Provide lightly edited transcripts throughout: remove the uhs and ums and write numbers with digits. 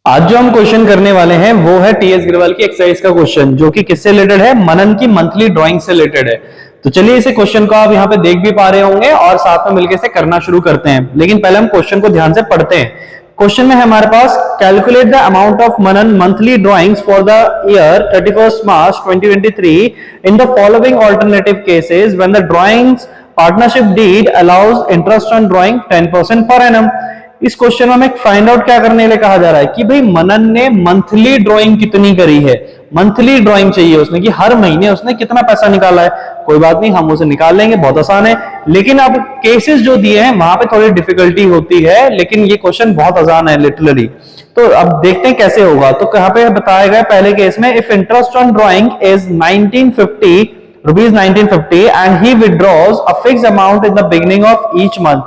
आज जो हम क्वेश्चन करने वाले हैं वो है टीएस ग्रेवाल की एक्सरसाइज का क्वेश्चन, जो कि किससे रिलेटेड है, मनन की मंथली ड्राइंग से रिलेटेड है। तो चलिए इसे क्वेश्चन को आप यहाँ पे देख भी पा रहे होंगे और साथ में मिलकर से करना शुरू करते हैं। लेकिन पहले हम क्वेश्चन को ध्यान से पढ़ते हैं। क्वेश्चन में है हमारे पास, calculate the amount of Manan monthly drawings for the year 31 March 2023 in the following alternative cases when the drawings partnership deed allows interest on drawing 10% per annum. इस क्वेश्चन में हमें फाइंड आउट क्या करने के लिए कहा जा रहा है कि भाई मनन ने मंथली ड्राइंग कितनी करी है। मंथली ड्राइंग चाहिए उसने कि हर महीने उसने कितना पैसा निकाला है। कोई बात नहीं, हम उसे निकाल लेंगे, बहुत आसान है। लेकिन अब केसेस जो दिए हैं वहां पे थोड़ी डिफिकल्टी होती है, लेकिन ये क्वेश्चन बहुत आसान है लिटरली। तो अब देखते हैं कैसे होगा। तो कहां पे बताया गया पहले केस में, if interest on drawing is 1950 rupees 1950 and he withdraws a fixed amount in the beginning of each month,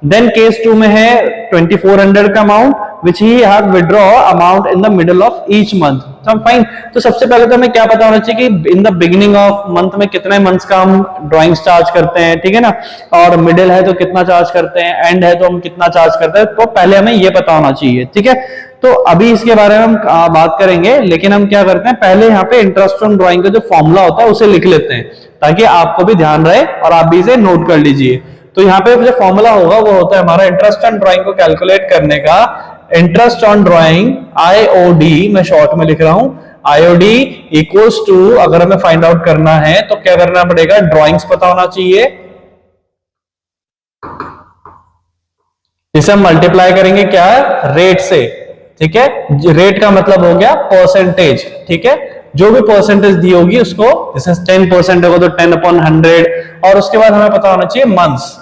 then case 2 में है 2400 का amount which he have withdraw amount in the middle of each month. तो fine. तो सबसे पहले तो हमें क्या पता होना चाहिए कि इन द बिगिनिंग ऑफ मंथ में कितने मंथ्स का हम ड्राइंग्स चार्ज करते हैं, ठीक है ना। और मिडिल है तो कितना चार्ज करते हैं, एंड है तो हम कितना चार्ज करते हैं। तो पहले हमें ये पता होना चाहिए, ठीक है। तो अभी इसके बारे में हम बात करेंगे, लेकिन हम क्या करते हैं, पहले यहाँ पे इंटरेस्ट ऑन ड्राइंग का जो फॉर्मूला होता है उसे लिख लेते हैं, ताकि आपको भी ध्यान रहे और आप भी इसे नोट कर लीजिए। तो यहाँ पे जो फॉर्मूला होगा वो होता है हमारा इंटरेस्ट ऑन ड्राइंग को कैलकुलेट करने का, इंटरेस्ट ऑन ड्राइंग आईओडी, मैं शॉर्ट में लिख रहा हूं, आईओडी इक्वल्स टू, अगर हमें फाइंड आउट करना है तो क्या करना पड़ेगा, ड्राइंग्स पता होना चाहिए, इसे हम मल्टीप्लाई करेंगे क्या, रेट से, ठीक है। रेट का मतलब हो गया परसेंटेज, ठीक है। जो भी परसेंटेज दी होगी उसको, जैसे 10% होगा तो 10/100, और उसके बाद हमें पता होना चाहिए मंथ्स,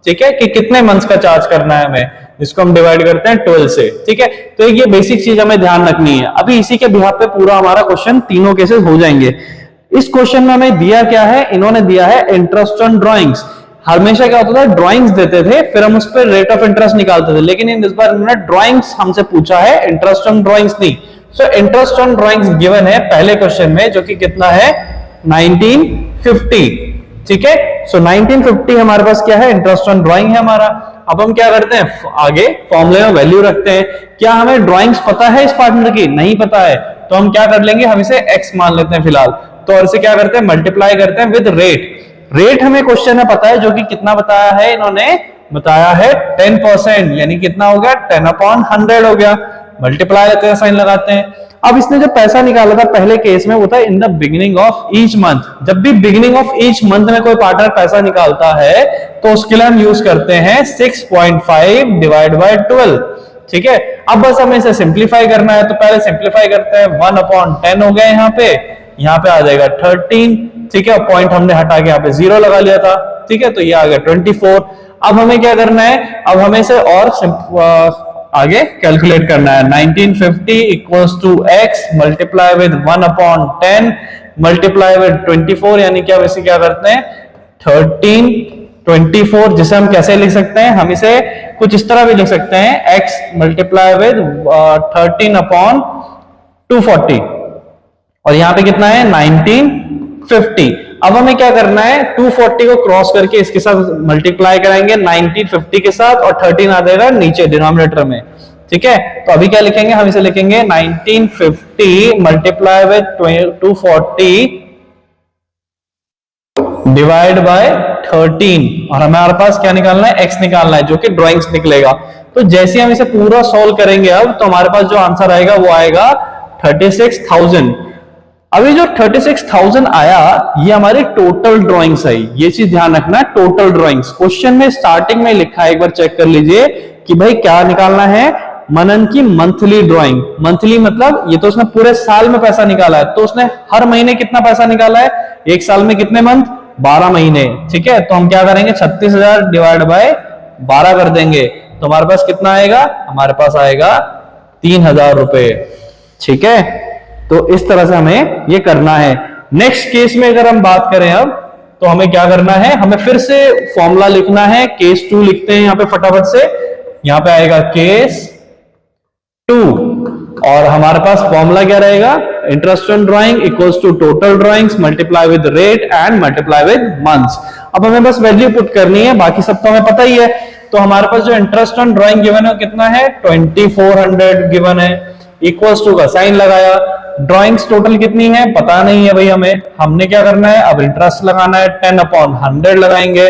ठीक है, कि कितने मंथ्स का चार्ज करना है हमें, जिसको हम डिवाइड करते हैं 12 से, ठीक है। तो ये बेसिक चीज हमें ध्यान रखनी है। अभी इसी के बिहाफ पे पूरा हमारा क्वेश्चन तीनों केसेस हो जाएंगे। इस क्वेश्चन में हमें दिया क्या है, इन्होंने दिया है इंटरेस्ट ऑन ड्राइंग्स। हमेशा क्या होता था, ड्राइंग्स देते थे, फिर हम उस पर रेट ऑफ इंटरेस्ट निकालते थे, लेकिन इस बार इन्होंने ड्राइंग्स हमसे पूछा है, इंटरेस्ट ऑन ड्राइंग्स नहीं। So interest on drawings given है पहले क्वेश्चन में, जो कि कितना है 1950, ठीक है। सो 1950 हमारे पास क्या है, इंटरेस्ट ऑन ड्राइंग है हमारा। अब हम क्या करते हैं, आगे फॉर्मूले में वैल्यू रखते हैं। क्या हमें ड्राइंग्स पता है इस पार्टनर की, नहीं पता है, तो हम क्या कर लेंगे, हम इसे x मान लेते हैं फिलहाल। तो और इसे क्या करते हैं, मल्टीप्लाई करते हैं विद रेट। रेट हमें क्वेश्चन में पता है, जो कि कितना बताया है इन्होंने, बताया है 10%, यानी कितना हो गया, 10/100 हो गया। मल्टीप्लाई का साइन लगाते हैं। अब इसने जो पैसा निकाला था पहले केस में, वो था इन the beginning of each month. जब भी बिगिनिंग ऑफ ईच मंथ में कोई पार्टनर पैसा निकालता है तो उसके लिए हम यूज करते हैं 6.5 डिवाइड बाय 12, ठीक है। अब बस हमें इसे सिंप्लीफाई करना है, तो पहले सिंप्लीफाई करते हैं। 1/10 हो गया, यहाँ पे आ जाएगा 13, ठीक है। पॉइंट हमने हटा के यहाँ पे 0 लगा लिया था, ठीक है। तो ये आ गया 24। अब हमें क्या करना है, अब हमें इसे और आगे कैलकुलेट करना है। 1950 equals to x multiply with 1/10 multiply with 24, यानी क्या, वैसे क्या करते हैं 13 24, जिसे हम कैसे लिख सकते हैं, हम इसे कुछ इस तरह भी लिख सकते हैं, x मल्टीप्लाई विद 13/240, और यहां पे कितना है 1950। अब हमें क्या करना है, 240 को क्रॉस करके इसके साथ मल्टीप्लाई कराएंगे 1950 के साथ, और 13 आ जाएगा नीचे डिनोमिनेटर में, ठीक है। तो अभी क्या लिखेंगे, हम इसे लिखेंगे 1950 मल्टीप्लाई विद 240 डिवाइड बाय 13, और हमारे पास क्या निकालना है, x निकालना है, जो कि ड्राइंग्स निकलेगा। तो जैसे हम इसे पूरा सॉल्व करेंगे अब, तो हमारे पास जो आंसर आएगा वो आएगा 36,000। अभी जो 36,000 आया, ये हमारी टोटल ड्राइंग्स आई। ये चीज ध्यान रखना है, टोटल ड्राइंग्स। क्वेश्चन में स्टार्टिंग में लिखा है, एक बार चेक कर लीजिए कि भाई क्या निकालना है, मनन की मंथली ड्राइंग। मंथली मतलब ये तो उसने पूरे साल में पैसा निकाला है, तो उसने हर महीने कितना पैसा निकाला है, एक साल में कितने मंथ, 12 महीने, ठीक है। तो हम क्या करेंगे, 36,000 डिवाइड बाय 12 कर देंगे, तो हमारे पास कितना आएगा, हमारे पास आएगा 3,000 रुपए, ठीक है। तो इस तरह से हमें ये करना है। नेक्स्ट केस में अगर हम बात करें अब, तो हमें क्या करना है, हमें फिर से फॉर्मूला लिखना है। केस 2 लिखते हैं यहाँ पे फटाफट से। यहाँ पे आएगा केस 2, और हमारे पास फॉर्मूला क्या रहेगा, interest on drawing equals to total drawings multiply with rate and multiply with months. अब हमें बस वैल्यू पुट करनी है, बाकी सब तो हमें पता ही है। तो हमारे पास जो इंटरेस्ट ऑन ड्राइंग गिवन है कितना है, 2400 गिवन है। इक्वल्स टू का साइन लगाया। ड्राइंग्स टोटल कितनी है पता नहीं है भाई हमें, हमने क्या करना है अब इंटरेस्ट लगाना है, 10/100 लगाएंगे,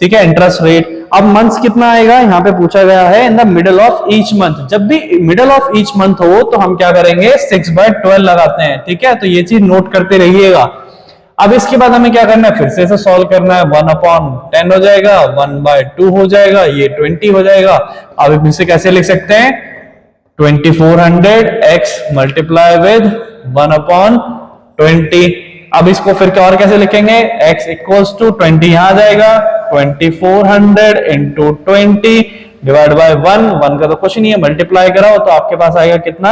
ठीक है, इंटरेस्ट रेट। अब मंथ्स कितना आएगा यहाँ पे पूछा गया है, इन the middle of each month. जब भी मिडल ऑफ ईच मंथ हो तो हम क्या करेंगे 6/12 लगाते हैं, ठीक है, तो ये चीज नोट करते रहिएगा। अब इसके बाद हमें क्या करना है, फिर से इसे सॉल्व करना है, 1/10 हो जाएगा, 1/2 हो जाएगा, ये 20 हो जाएगा। अब इसे कैसे लिख सकते हैं, 2400x मल्टीप्लाई विद 1/20। अब इसको फिर क्या और कैसे लिखेंगे, x इक्वल्स टू 20 यहां आ जाएगा, 2400 इंटू 20 डिवाइड बाय 1 का तो कुछ नहीं है, मल्टीप्लाई कराओ तो आपके पास आएगा कितना,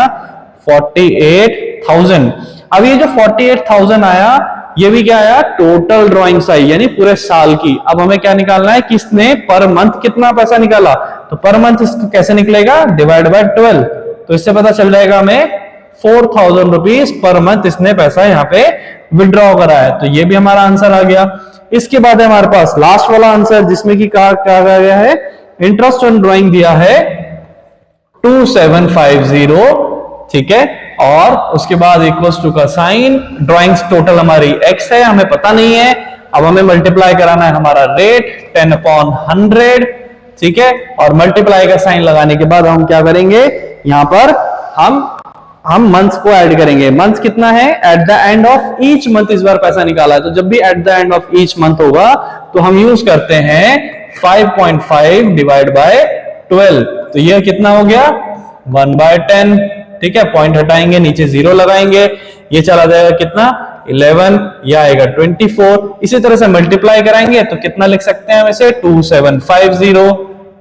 48,000। अब ये जो 48,000 आया ये भी क्या आया, टोटल ड्राइंग्स आई यानी पूरे साल की। अब हमें क्या निकालना है, किसने पर मंथ कितना पैसा निकाला, तो पर मंथ इसको कैसे निकलेगा, डिवाइड बाय 12, तो इससे पता चल जाएगा हमें 4,000 रुपीज पर मंथ इसने पैसा यहाँ पे विड्रॉ करा है। तो ये भी हमारा आंसर आ गया। इसके बाद है हमारे पास लास्ट वाला आंसर जिसमें कि कहा गया है, इंटरेस्ट ऑन ड्राइंग दिया है 2750, ठीक है, और उसके बाद इक्वल्स टू का साइन, ड्राइंग्स टोटल हमारी x है, हमें पता नहीं है। अब हमें मल्टीप्लाई कराना है हमारा रेट 10/100, ठीक है, और मल्टीप्लाई का साइन लगाने के बाद हम क्या करेंगे, यहां पर हम मंथ्स को ऐड करेंगे। मंथ्स कितना है, at the end of each month इस बार पैसा निकाला है, तो जब भी at the end of each month होगा तो हम यूज करते हैं 5.5 डिवाइड बाय 12, तो यह कितना हो गया 1/10, ठीक है, पॉइंट हटाएंगे, नीचे 0 लगाएंगे, ये चला जाएगा कितना 11, यह आएगा 24। इसी तरह से मल्टीप्लाई कराएंगे तो कितना लिख सकते हैं हम इसे, 2750,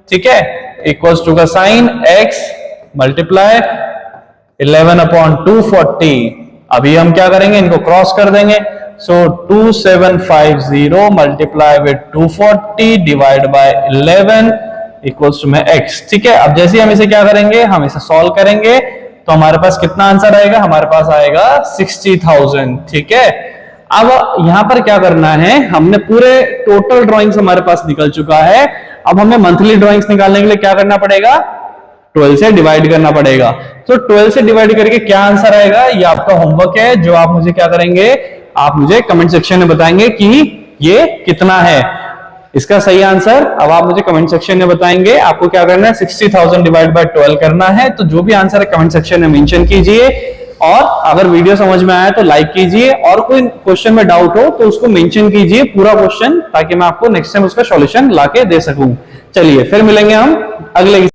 ठीक है, इक्वल्स टू का साइन x मल्टीप्लाई 11/240। अभी हम क्या करेंगे, इनको क्रॉस कर देंगे, so 2750 multiply with 240 divide by 11 equals to में x, ठीक है। अब जैसे हम इसे क्या करेंगे, हम इसे सॉल्व करेंगे तो हमारे पास कितना आंसर आएगा, हमारे पास आएगा 60,000, ठीक है। अब यहां पर क्या करना है, हमने पूरे टोटल ड्राइंग्स हमारे पास निकल चुका है। अब हमें मंथली ड्राइंग्स निकालने के लिए क्या करना पड़ेगा, 12 से डिवाइड करना पड़ेगा। तो 12 से डिवाइड करके क्या आंसर आएगा, ये आपका होमवर्क है जो आप मुझे क्या करेंगे, आप मुझे कमेंट सेक्शन में बताएंगे कि ये कितना है इसका सही आंसर। अब आप मुझे कमेंट सेक्शन में बताएंगे आपको क्या करना है, 60,000 डिवाइड बाय 12 करना है। तो जो भी आंसर है कमेंट सेक्शन में मेंशन कीजिए, और अगर वीडियो समझ में आया तो लाइक कीजिए, और कोई क्वेश्चन में डाउट हो तो उसको मेंशन कीजिए पूरा क्वेश्चन, ताकि मैं आपको नेक्स्ट टाइम उसका सॉल्यूशन लाके दे सकूं। चलिए फिर मिलेंगे हम अगले